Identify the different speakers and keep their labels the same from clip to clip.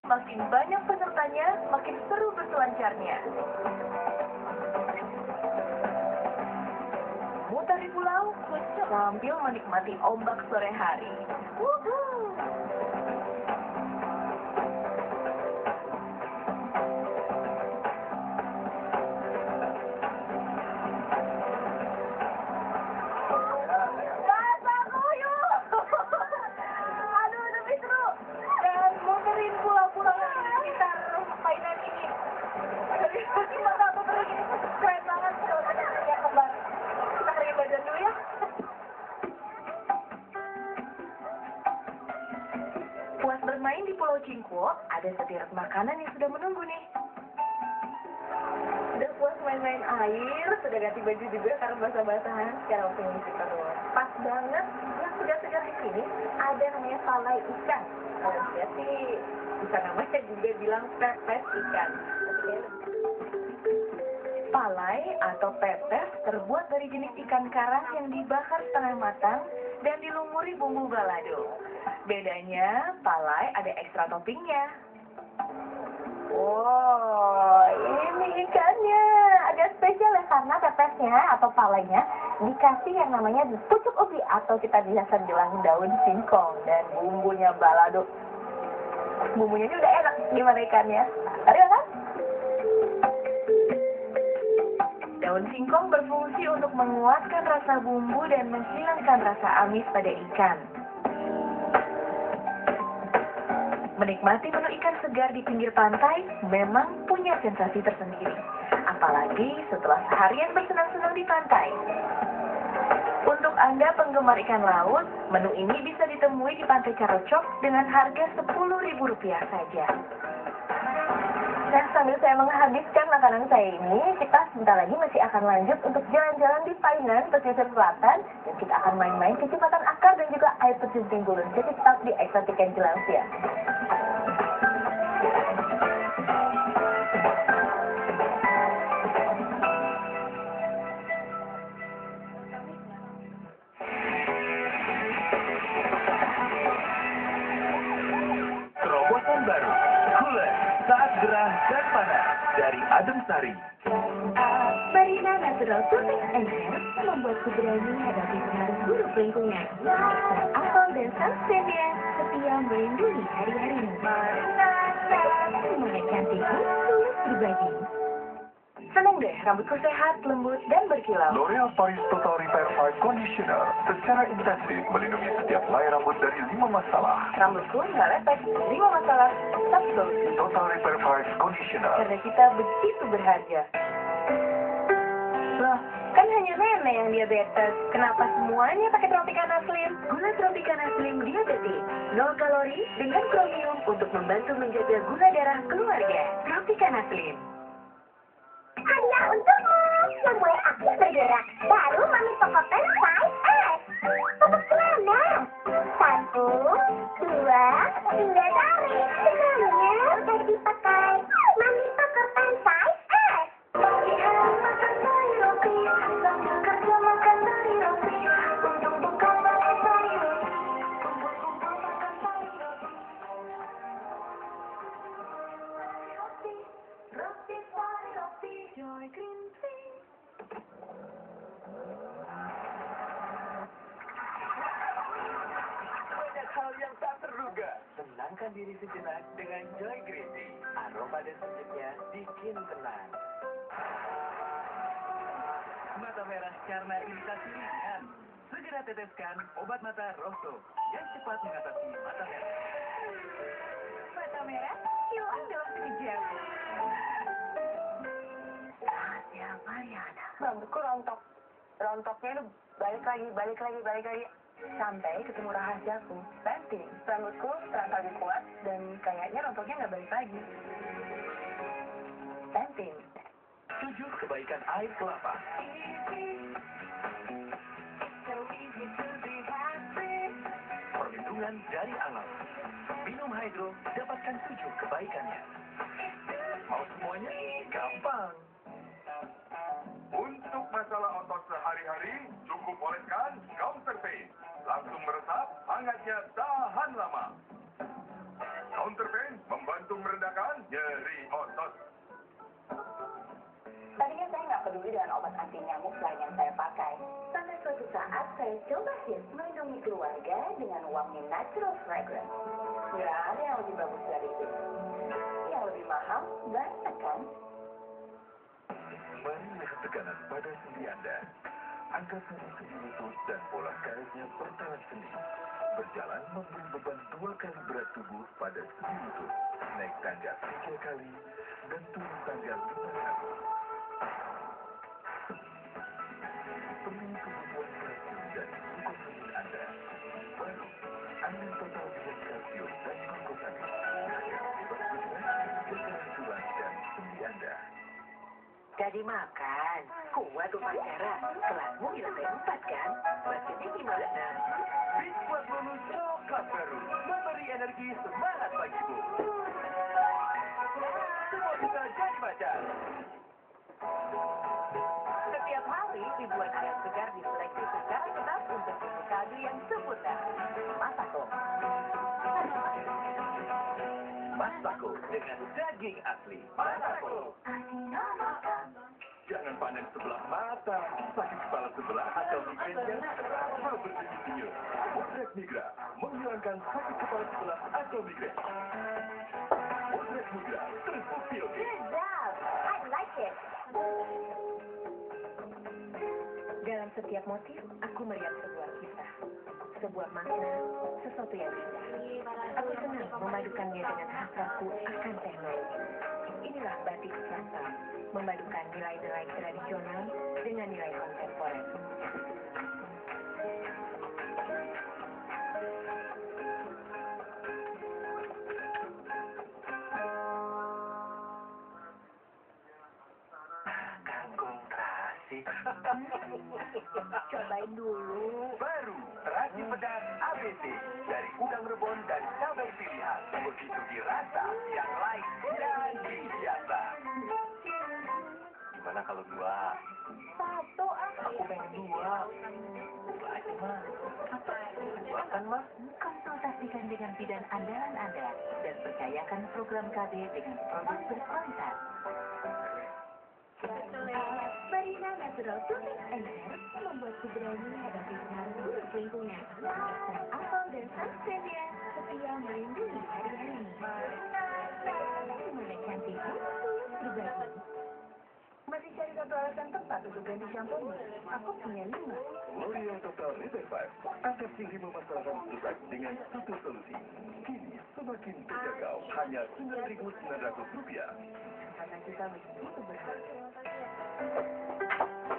Speaker 1: Makin banyak pesertanya, makin seru berselancarnya. Mutar di pulau, sambil menikmati ombak sore hari. Wuhuu! Puas bermain di Pulau Cingkuo, ada setiap makanan yang sudah menunggu nih. Udah puas main-main air, sudah ganti baju juga karena basah-basahan secara waktu yang kita doang. Pas banget, yang segar-segar di sini ada namanya palai ikan. Kalau dia sih bisa namanya juga bilang pepes ikan. Palai atau pepes terbuat dari jenis ikan karang yang dibakar setengah matang dan dilumuri bumbu balado. Bedanya, palai ada ekstra toppingnya. Wow, ini ikannya agak spesial ya karena pepesnya atau palainya dikasih yang namanya pucuk ubi atau kita biasa bilang daun singkong dan bumbunya balado. Bumbunya ini udah enak, gimana ikannya? Tadi kan? Daun singkong berfungsi untuk menguatkan rasa bumbu dan menghilangkan rasa amis pada ikan. Menikmati menu ikan segar di pinggir pantai memang punya sensasi tersendiri. Apalagi setelah seharian bersenang-senang di pantai. Untuk Anda penggemar ikan laut, menu ini bisa ditemui di Pantai Carocok dengan harga Rp10.000 saja. Nah, sambil saya menghabiskan makanan saya ini, kita sebentar lagi masih akan lanjut untuk jalan-jalan di Painan, pesisir selatan, dan kita akan main-main ke Jembatan Akar dan juga air terjun Tinggulun. Jadi tetap di Exotic Angelansia.
Speaker 2: Terobosan baru, Cooler, saat gerah dan panas dari Adem Sari.
Speaker 3: Marina Natural Soothing Enhance membuatku berani hadapi pengaruh buruk lingkungan. Extra apel dan sunscreennya setia melindungi hari-harimu. Semangat cantikmu tulus berbagi.
Speaker 1: Senang deh, rambutku sehat, lembut, dan berkilau.
Speaker 4: L'Oreal Paris Total Repair 5 Conditioner secara intensif melindungi setiap helai rambut dari 5 masalah.
Speaker 1: Rambutku nggak lepek, 5 masalah, tapi solusi.
Speaker 4: Total Repair 5 Conditioner.
Speaker 1: Karena kita begitu berharga. Loh, kan hanya nenek yang diabetes. Kenapa semuanya pakai Tropicana Slim? Gula Tropicana Slim diabetes. 0 kalori dengan chromium untuk membantu menjaga gula darah keluarga. Tropicana Slim.
Speaker 3: Hadiah untukmu yang mulai aktif bergerak. Baru Mami Pokopen 5S. Untuk mana? 1, 2, 3 tarik. Senangnya udah dipakai. Mami Pokopen 5S. Pagi hari makan dari roti, sambil kerja makan dari roti. Untuk buka makan dari roti, kumpul-kumpul makan dari roti. Roti, dari roti, Joy Green Tea.
Speaker 2: Banyak hal yang tak terduga. Tenangkan diri sejenak dengan Joy Green Tea. Aroma dan sejuknya bikin tenang. Mata merah karena iritasi ringan. Segera teteskan obat mata Rosso yang cepat mengatasi mata merah.
Speaker 1: Mata merah, hilang dalam sekejap. Saatnya Mariana. Rambutku rontok. Rontoknya itu balik lagi. Sampai ketemu rahasiaku. Penting. Rambutku terasa lebih kuat dan kayaknya rontoknya nggak balik lagi. Penting.
Speaker 2: 7 kebaikan air kelapa. Perlindungan dari alam. Minum Hydro, dapatkan 7 kebaikannya. Mau semuanya? Gampang.
Speaker 4: Untuk masalah otot sehari-hari, cukup oleskan Counterpain. Langsung meresap, hangatnya tahan lama. Counterpain membantu nyeri otot.
Speaker 1: Tadinya saya nggak peduli dengan obat anti nyamuk lain yang saya pakai. Sampai suatu saat saya coba hit melindungi keluarga dengan wangi natural fragrance. Nggak ada yang lebih bagus dari itu. Yang lebih mahal, banyak kan?
Speaker 4: Mari lihat tekanan pada sendi Anda. Angkat sendi lutut dan pola karetnya bertahan sendi. Berjalan memberi beban 2 kali berat tubuh pada sendi lutut. Naik tangga 3 kali dan turun tangga 5 kali. Penuhi kebutuhan kalsium dan glukosamin Anda. Baru, ambil total dengan kalsium dan glukosamin. Agar bebas bergerak, bergerak tulang dan sendi Anda.
Speaker 1: Jadi makan, kuat upacara, kelasmu di lantai 4 kan? Maksudnya gimana?
Speaker 2: Bis buat bonus coklat baru. Memberi energi semangat pagimu. Semua bisa jadi macan.
Speaker 1: Setiap hari ribuan ayam segar diseleksi secara ketat untuk susu kaldu yang sempurna. Masako.
Speaker 2: Masako dengan daging asli. Masako.
Speaker 4: Jangan panen sebelah mata, sakit kepala sebelah atau migrain yang terasa berdenyut-denyut. Wondrex Migra menghilangkan sakit kepala sebelah atau migrain. Wondrex Migra terbukti oke.
Speaker 3: Good job. I like it.
Speaker 1: Dalam setiap motif, aku melihat sebuah kisah. Sebuah makna, sesuatu yang indah. Aku senang memadukannya dengan hasratku akan teknologi. Inilah batik frontal, memadukan nilai-nilai tradisional dengan nilai kontemporer.
Speaker 2: Kangkung terasi.
Speaker 1: Cobain dulu.
Speaker 2: Baru, terasi pedas ABC. Dari udang rebon dan cabai pilihan. Begitu dirasa, yang lain jadi biasa. Gimana kalau 2?
Speaker 1: Satu ah.
Speaker 2: Aku pengen 2. 2 aja, Mas.
Speaker 1: Apa?
Speaker 2: 2 kan, Mas?
Speaker 1: Konsultasikan dengan bidan andalan Anda dan percayakan program KB dengan produk berkualitas.
Speaker 3: Marina Natural Tonic and Hair membuatku berani hadapi pengaruh buruk lingkungan. Dan apel dan sunscreennya setia melindungi hari-hari. Gimana cantikmu? Berbagi.
Speaker 1: Masih cari satu alasan tepat untuk ganti shampoo? Aku punya 5.
Speaker 4: L'Oreal Total Repair 5 angkat sihir memasalahkan rusak dengan satu solusi. Kini semakin terjangkau, hanya Rp9.900.
Speaker 1: Karena kita begitu berharga.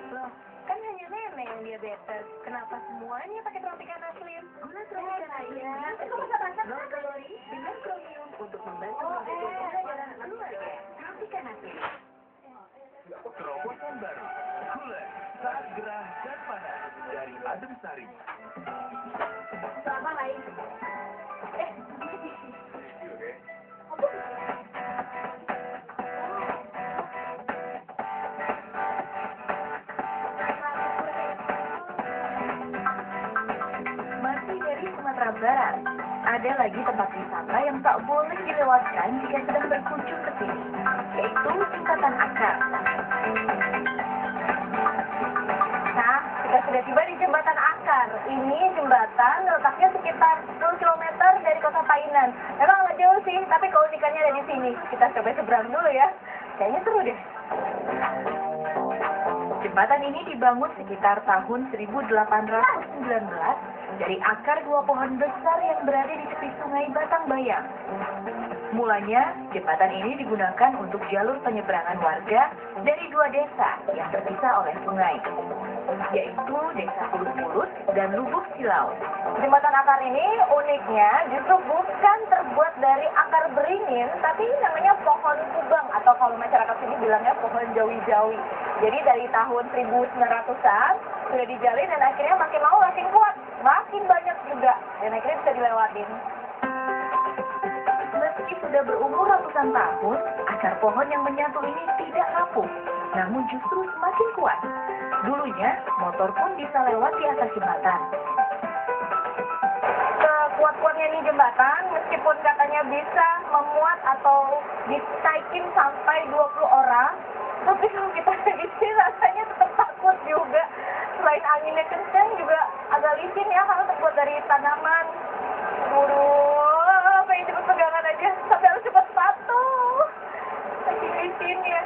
Speaker 1: Loh, kan hanya nenek yang diabetes. Kenapa semuanya pakai Tropicana Slim?
Speaker 3: Gula Tropicana ya.
Speaker 1: Nol kalori dengan chromium untuk membantu menjaga gula darah keluarga. Tropicana Slim.
Speaker 2: Terobosan baru. Cooler, saat gerah dan panas. Dari Adem Sari.
Speaker 3: Sama lain.
Speaker 1: Masih dari Sumatera Barat, ada lagi tempat wisata yang tak boleh dilewatkan jika sedang berkunjung ke sini, yaitu Jembatan Akar. Nah, kita sudah tiba di Jembatan Akar. Ini jembatan letaknya sekitar 10 km dari kota Painan. Memang agak jauh sih, tapi keunikannya ada di sini. Kita coba seberang dulu ya. Kayaknya seru deh. Jembatan ini dibangun sekitar tahun 1819 dari akar 2 pohon besar yang berada di tepi sungai Batangbayang. Mulanya, jembatan ini digunakan untuk jalur penyeberangan warga dari 2 desa yang terpisah oleh sungai, yaitu Desa Pulut-Pulut dan Lubuk Silau. Jembatan akar ini uniknya justru bukan terbuat dari akar beringin, tapi ini namanya pohon kubang atau kalau masyarakat sini bilangnya pohon jawi-jawi. Jadi dari tahun 1900-an sudah dijalin dan akhirnya makin lama makin kuat, makin banyak juga, dan akhirnya bisa dilewatin. Meski sudah berumur ratusan tahun, akar pohon yang menyatu ini tidak rapuh, namun justru semakin kuat. Dulunya, motor pun bisa lewat di atas jembatan. Sekuat-kuatnya ini jembatan, meskipun kata hanya bisa memuat atau ditaikin sampai 20 orang. Tapi kalau kita di sini rasanya tetap takut juga. Selain anginnya kencang juga agak licin ya karena terbuat dari tanaman. Waduh, pengen cepet pegangan aja sampai harus cepet sepatu. Saking licinnya.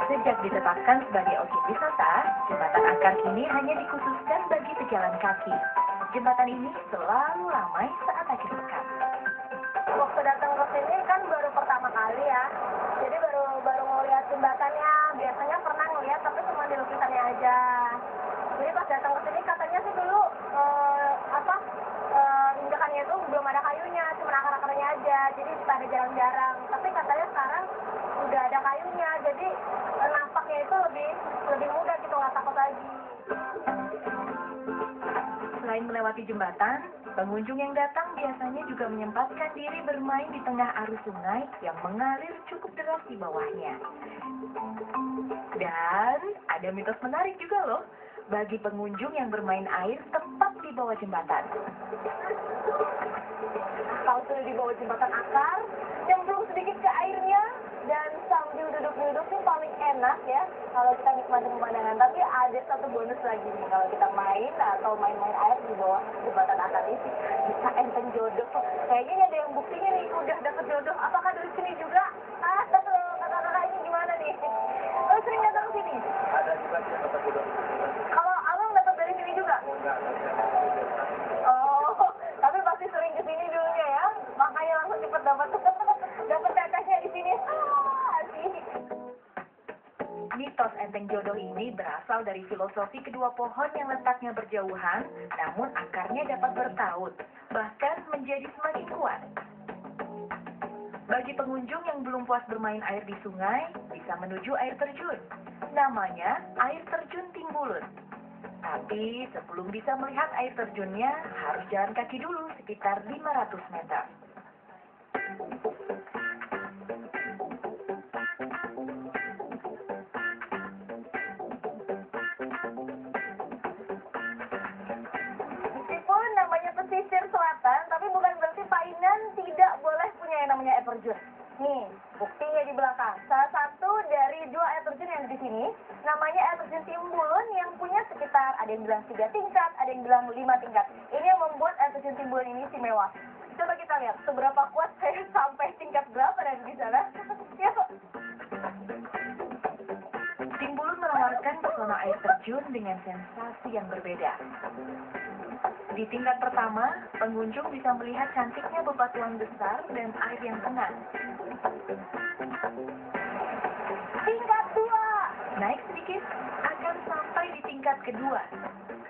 Speaker 1: Sejak ditetapkan sebagai objek wisata, jembatan angkar ini hanya dikhususkan bagi pejalan kaki. Jembatan ini selalu ramai saat akhir pekan.
Speaker 3: Waktu datang ke sini kan baru pertama kali ya. Jadi baru ngeliat jembatannya. Biasanya pernah ngeliat tapi cuma di lukisannya aja. Jadi pas datang ke sini katanya sih dulu injakannya itu belum ada kayunya, cuma akar-akarnya aja. Jadi pada jarang-jarang. Tapi katanya sekarang udah ada kayunya. Jadi nampaknya itu lebih mudah gitu, nggak takut lagi.
Speaker 1: Selain melewati jembatan, pengunjung yang datang biasanya juga menyempatkan diri bermain di tengah arus sungai yang mengalir cukup deras di bawahnya. Dan ada mitos menarik juga loh, bagi pengunjung yang bermain air tepat di bawah jembatan.
Speaker 3: Kalau sudah di bawah jembatan akar, nyemplung sedikit ke airnya, dan sambil duduk-duduk sih paling enak ya kalau kita nikmati pemandangan. Tapi ada satu bonus lagi nih, kalau kita main atau main-main air di bawah jembatan akar ini bisa enteng jodoh. Kayaknya ini ada yang buktinya nih, udah dapet jodoh. Apakah dari sini juga? Kakak-kakak ini gimana nih? Oh, sering datang ke sini?
Speaker 2: Ada juga sih yang dapat jodoh.
Speaker 3: Kalau abang dapat dari sini juga? Oh, tapi pasti sering ke sini dulunya ya, makanya langsung cepet dapat kakaknya di sini. Asik.
Speaker 1: Mitos enteng jodoh ini berasal dari filosofi kedua pohon yang letaknya berjauhan, namun akarnya dapat bertaut, bahkan menjadi semakin kuat. Bagi pengunjung yang belum puas bermain air di sungai, bisa menuju air terjun. Namanya air terjun Timbulun. Tapi sebelum bisa melihat air terjunnya, harus jalan kaki dulu sekitar 500 meter.
Speaker 3: Meskipun namanya pesisir selatan, tapi bukan berarti Painan tidak boleh punya yang namanya air terjun. Nih, buktinya di belakang. Salah satu dari 2 air terjun yang ada di sini, namanya air terjun Timbulun yang punya sekitar, ada yang bilang 3 tingkat, ada yang bilang 5 tingkat. Ini yang membuat air terjun Timbulun ini istimewa. Coba kita lihat, seberapa kuat saya sampai tingkat berapa dari di sana. Yuk.
Speaker 1: Timbulun menawarkan pesona air terjun dengan sensasi yang berbeda. Di tingkat pertama, pengunjung bisa melihat cantiknya bebatuan besar dan air yang tenang.
Speaker 3: Tingkat 2.
Speaker 1: Naik sedikit, akan sampai di tingkat kedua.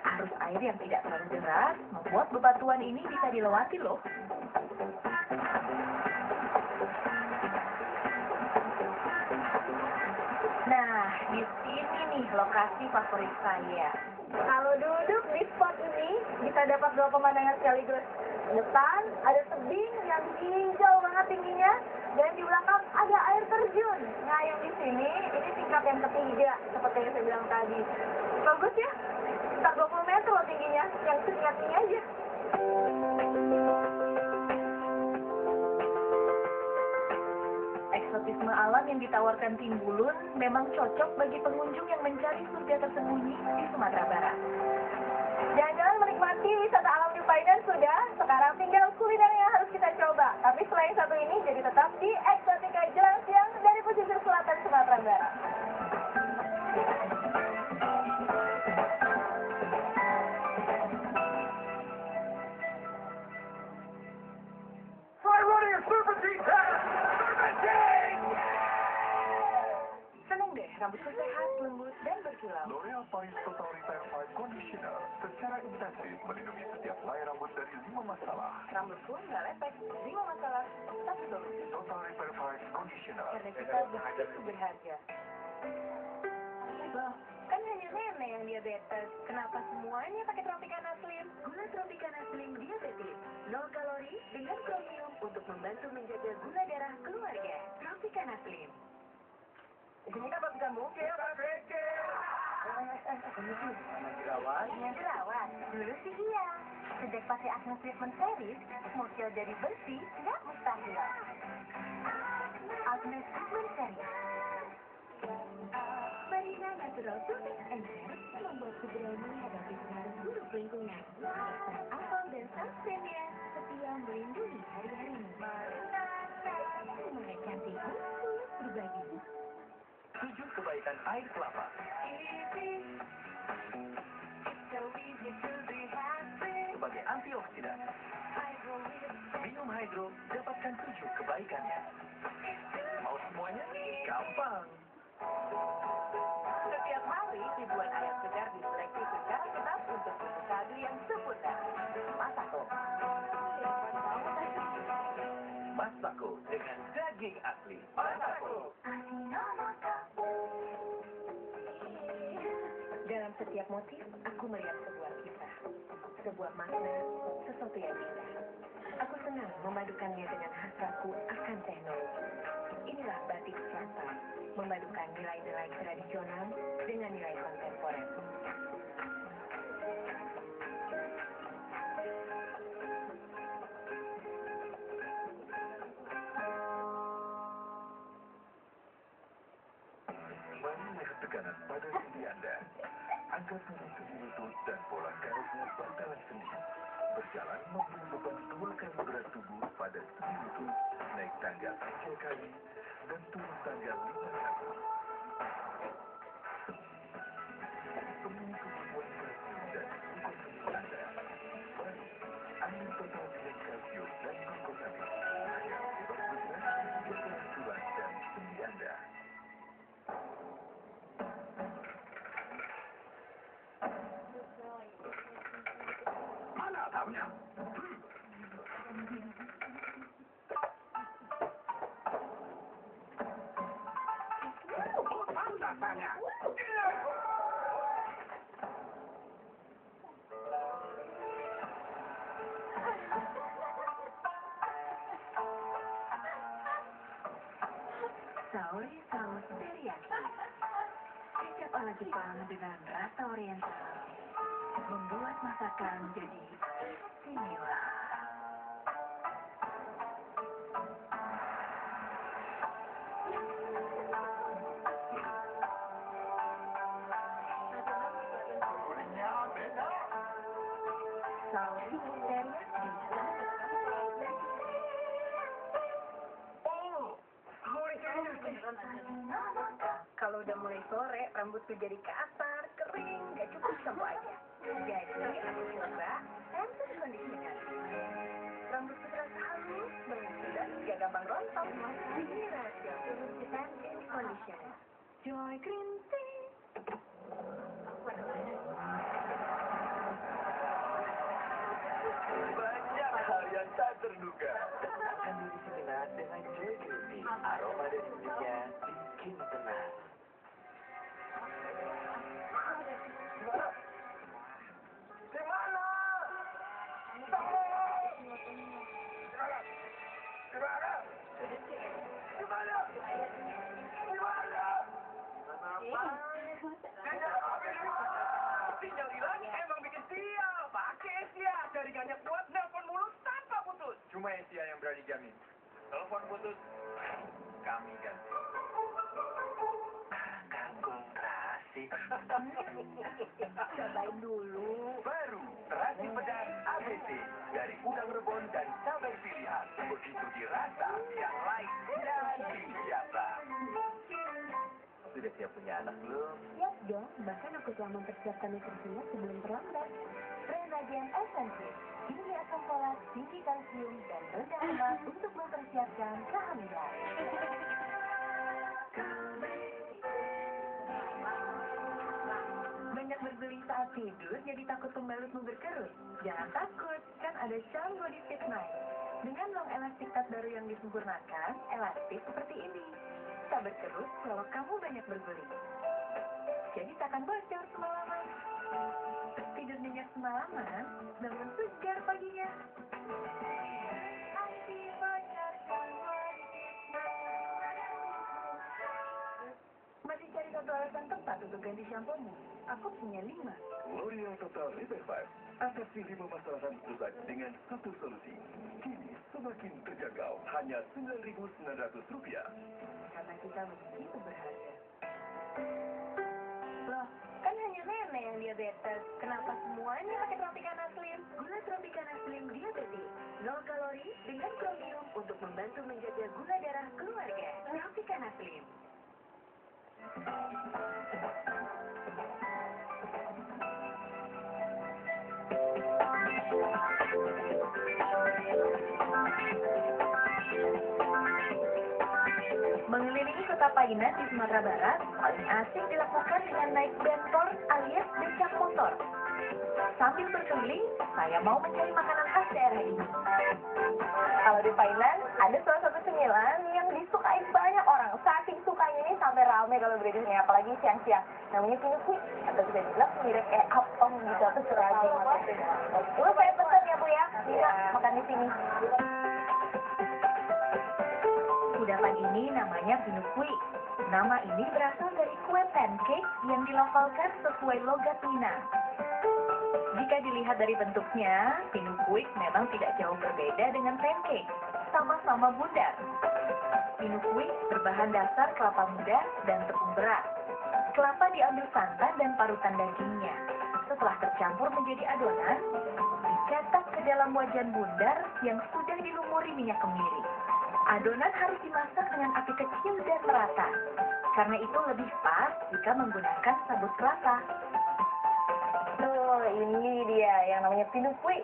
Speaker 1: Arus air yang tidak terlalu deras membuat bebatuan ini bisa dilewati loh. Nah, di sini nih lokasi favorit saya.
Speaker 3: Kalau duduk di spot ini, bisa dapat 2 pemandangan sekaligus. Depan ada tebing yang hijau banget tingginya, dan di belakang ada air terjun. Nah, yang di sini, ini tingkat yang ketiga, seperti yang saya bilang tadi. Bagus ya? Sekitar 20 meter loh tingginya, yang tingkat-tinggi aja.
Speaker 1: Eksotisme alam yang ditawarkan Timbulun memang cocok bagi pengunjung yang mencari surga tersembunyi di Sumatera Barat.
Speaker 3: Jalan-jalan menikmati wisata alam di Painan sudah, sekarang tinggal kuliner yang harus kita coba. Tapi selain satu ini, jadi tetap di Eksotika Jelang Siang dari pesisir selatan Sumatera Barat.
Speaker 1: Seneng deh, rambutku sehat, lembut, dan berkilau.
Speaker 4: L'Oreal Paris Total Repair 5 Conditioner secara intensif melindungi setiap helai rambut dari 5 masalah.
Speaker 1: Rambutku nggak lepek, 5 masalah, satu solusi.
Speaker 4: Total Repair 5 Conditioner.
Speaker 1: Karena kita begitu berharga. Loh, kan hanya nenek yang diabetes. Kenapa semuanya pakai Tropicana Slim? Gula Tropicana Slim diabetes. 0 kalori dengan chromium untuk membantu menjaga gula darah keluarga. Tropicana Slim.
Speaker 2: Ini kan bukan mungkin, Pak Reke.
Speaker 1: Jerawat? Dulu sih iya. Sejak pakai Acne Treatment Series, mukil jadi bersih, nggak mustahil. Acne Treatment Series.
Speaker 3: Marina Natural Perfect Enhance membuat segera menghadapi pengaruh buruk lingkungan. Extra apel dan sunscreennya setia melindungi hari-harimu. Semangat cantikmu tulus berbagi.
Speaker 2: 7 kebaikan air kelapa. Sebagai antioksidan, minum Hydro dapatkan 7 kebaikannya. Mau semuanya? Gampang.
Speaker 1: Setiap hari, ribuan ayam segar diseleksi secara ketat untuk susu kaldu yang sempurna. Masako.
Speaker 2: Masako dengan daging asli. Masako.
Speaker 1: Dalam setiap motif, aku melihat sebuah kisah, sebuah makna, sesuatu yang indah. Aku senang memadukannya dengan hasratku akan teknologi. Inilah batik Frontal, memadukan nilai-nilai tradisional dengan nilai kontemporer.
Speaker 4: Mari lihat tekanan pada sendi Anda. Angkat sendi lutut dan pola garisnya berjalan sendi. Berjalan memberi beban 2 kali berat tubuh pada sendi lutut. Naik tangga 3 kali dan turun tangga 5 kali. Penuhi kebutuhan kalsium dan glukosamine Anda. Baru, ambil total dengan kalsium dan glukosamine agar bebas bergerak, bergerak tulang dan sendi Anda.
Speaker 2: Mana tahunya? Rasanya.
Speaker 1: Saori saus teriyaki. Kecap ala Jepang dengan rasa oriental membuat masakan jadi istimewa.
Speaker 2: Gurihnya beda.
Speaker 1: Saori teriyaki.
Speaker 2: Oh,
Speaker 1: Kalau udah mulai sore, rambutku jadi kasar, kering, gak cukup shampoo aja. Jadi, aku coba shampoo conditioner. Rambutku terasa halus, bersih, dan gak gampang rontok. Ini rahasia shampoo conditioner. Joy Green Tea.
Speaker 2: banyak hal yang tak terduga. Tenangkan diri sejenak dengan Joy Green Tea. Aroma dari hidupnya bikin tenang. Di mana? Di mana? Di mana? Di mana? Sinyal hilang emang bikin sial. Pakai Asia. Jaringannya kuat, nelpon mulu tanpa putus. Cuma Asia yang berani jamin. Telepon putus, kami ganti. Kangkung terasi.
Speaker 1: Cobain dulu.
Speaker 2: Baru, terasi pedas ABC. Dari udang rebon dan cabai pilihan. Begitu dirasa, yang lain jadi biasa. Sudah siap punya anak belum?
Speaker 3: Siap dong, bahkan aku telah mempersiapkan nutrisinya sebelum terlambat.
Speaker 1: Renagen Essential. Ini asam folat, tinggi kalsium, dan rendah lemak untuk mempersiapkan kehamilan. Banyak berguling saat tidur, jadi takut pembalutmu berkerut. Jangan takut, kan ada Charm Body Fit Night. Dengan long elastic tab baru yang disempurnakan, elastis seperti ini. Tak berkerut kalau kamu banyak berguling. Jadi takkan bocor semalaman. Tidur nyenyak semalaman, bangun segar paginya. Masih cari satu alasan tepat untuk ganti shampoo-mu? Aku punya 5.
Speaker 4: L'Oreal Total Repair 5. Atasi 5 masalah rusak dengan satu solusi. Kini semakin terjangkau, hanya Rp9.900.
Speaker 1: Karena kita begitu berharga. Loh, kan hanya nenek yang diabetes. Kenapa semuanya pakai Tropicana Slim? Gula Tropicana Slim diabetes. 0 kalori dengan chromium untuk membantu menjaga gula darah keluarga. Tropicana Slim. Mengelilingi kota Painan di Sumatera Barat paling asik dilakukan dengan naik bentor alias becak motor. Sambil berkeliling, saya mau mencari makanan khas daerah ini. Kalau di Painan, ada salah satu cemilan yang disukai banyak orang. Saking sukanya ini sampai ramai kalau beli di sini, apalagi siang-siang. Namanya pinukui, atau bisa dibilang mirip kayak apem gitu atau seragi. Dulu saya pesan ya Bu ya, bisa makan di sini. Kudapan ini namanya pinukui. Nama ini berasal dari kue pancake yang dilafalkan sesuai logat Minang. Jika dilihat dari bentuknya, pinukui memang tidak jauh berbeda dengan pancake. Sama-sama bundar. Pinukui berbahan dasar kelapa muda dan tepung beras. Kelapa diambil santan dan parutan dagingnya. Setelah tercampur menjadi adonan, dicetak ke dalam wajan bundar yang sudah dilumuri minyak kemiri. Adonan harus dimasak dengan api kecil dan merata. Karena itu lebih pas jika menggunakan sabut kelapa. Tuh, ini dia yang namanya pinukui.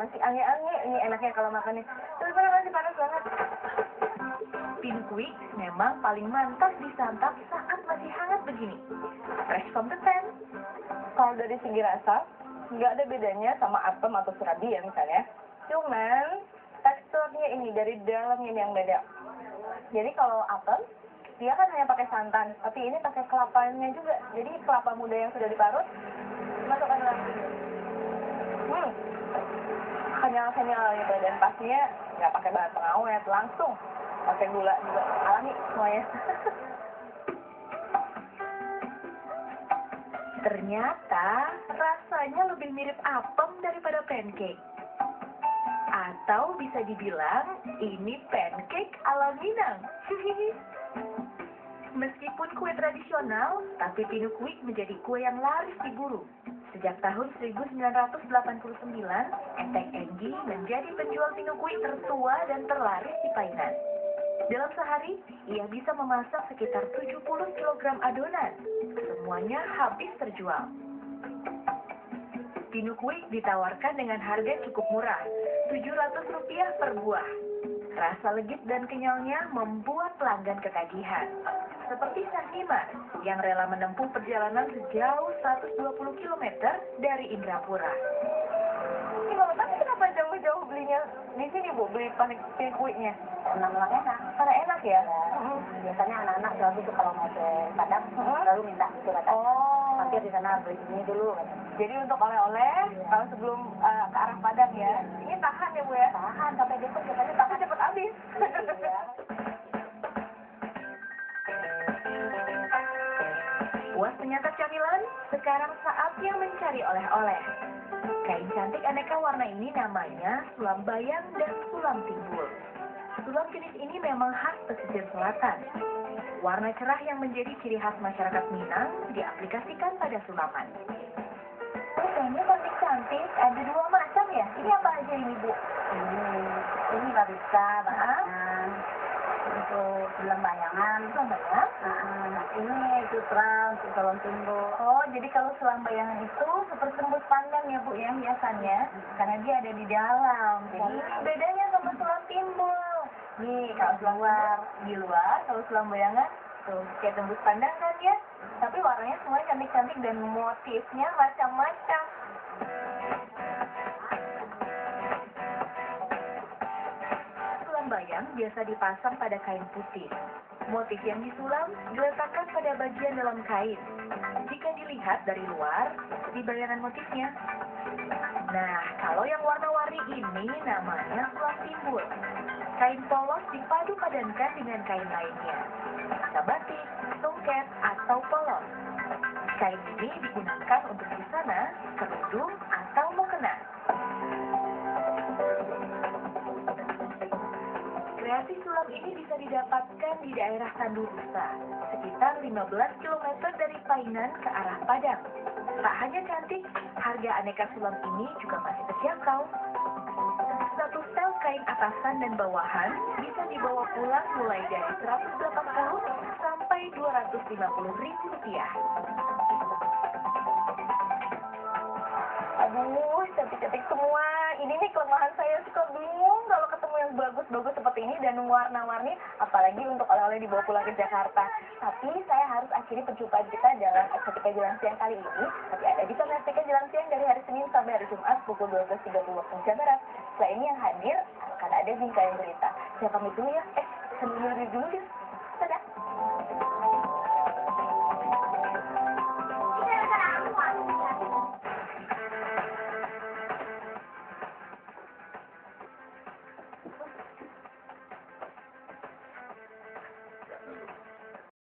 Speaker 1: Masih ange-ange, ini enaknya kalau makannya. Terus masih panas banget. Pinukui memang paling mantap disantap saat masih hangat begini. Fresh from the pan. Kalau dari segi rasa, nggak ada bedanya sama apem atau surabi ya misalnya. Cuman teksturnya ini dari dalamnya ini yang beda. Jadi kalau apem, dia kan hanya pakai santan, tapi ini pakai kelapanya juga. Jadi kelapa muda yang sudah diparut, masukkan dalam sini. Kenyal-kenyal gitu, dan pastinya nggak pakai bahan pengawet, langsung pakai gula juga, alami semuanya. Ternyata rasanya lebih mirip apem daripada pancake. Atau bisa dibilang, ini pancake ala Minang. Meskipun kue tradisional, tapi pinukui menjadi kue yang laris diburu. Sejak tahun 1989, Entek Enggi menjadi penjual pinukui tertua dan terlaris di Painan. Dalam sehari, ia bisa memasak sekitar 70 kg adonan. Semuanya habis terjual. Pinukui ditawarkan dengan harga cukup murah, Rp700 per buah. Rasa legit dan kenyalnya membuat pelanggan ketagihan. Seperti Sahima yang rela menempuh perjalanan sejauh 120 km dari Indrapura. Ini Bapak, tapi kenapa jauh-jauh belinya di sini, Bu? Beli pinikuinya?
Speaker 3: Memang enak.
Speaker 1: Karena enak ya?
Speaker 3: Biasanya anak-anak selalu tuh kalau mau ke Padang, lalu minta itu katanya.
Speaker 1: Oh.
Speaker 3: Mampir di sana beli ini dulu katanya.
Speaker 1: Jadi untuk oleh-oleh, kalau sebelum ke arah Padang ya, ini tahan ya Bu ya?
Speaker 3: Tahan sampai besok katanya
Speaker 1: Tapi cepat habis.
Speaker 3: Iya.
Speaker 1: Puas menyantap camilan, sekarang saatnya mencari oleh-oleh. Kain cantik aneka warna ini namanya sulam bayang dan sulam timbul. Sulam jenis ini memang khas pesisir selatan. Warna cerah yang menjadi ciri khas masyarakat Minang diaplikasikan pada sulaman. Kayaknya cantik-cantik, ada 2 macam ya? Ini apa aja ini, Bu?
Speaker 3: Ini barista, bahannya untuk film bayangan.
Speaker 1: Sulam bayang?
Speaker 3: Ini itu terang, untuk salon timbul.
Speaker 1: Oh, jadi kalau sulam bayangan itu seperti tembus pandang ya, Bu, ya, hiasannya. Karena dia ada di dalam. Jadi bedanya sama sulam timbul. Nih, kalau sulam di luar, kalau sulam bayangan, tuh, kayak tembus pandang kan ya. Tapi warnanya semua cantik-cantik dan motifnya macam-macam. Sulam bayang biasa dipasang pada kain putih. Motif yang disulam diletakkan pada bagian dalam kain. Jika dilihat dari luar, seperti bayangan motifnya. Nah, kalau yang warna-warni ini namanya sulam timbul. Kain polos dipadu padankan dengan kain lainnya. Bisa batik, songket, atau polos. Kain ini digunakan untuk busana, kerudung, atau mukena. Kreasi sulam ini bisa didapatkan di daerah Tandurusa, sekitar 15 km dari Painan ke arah Padang. Tak hanya cantik, harga aneka sulam ini juga masih terjangkau. Satu stel kain atasan dan bawahan bisa dibawa pulang mulai dari 180 sampai 250 ribu rupiah.
Speaker 3: Aduh, cantik-cantik semua. Ini nih kelemahan saya, suka bingung kalau ketemu yang bagus-bagus seperti ini dan warna-warni, apalagi untuk oleh-oleh dibawa pulang ke Jakarta. Tapi saya harus akhiri perjumpaan kita dalam Eksotika Jalan Siang kali ini. Tapi Anda bisa menyaksikan Jalan Siang dari hari Senin sampai hari Jumat pukul 12.30 waktu Indonesia Barat. Setelah ini yang hadir akan ada Bingkai Berita. Saya pamit dulu ya. Sambil dulu.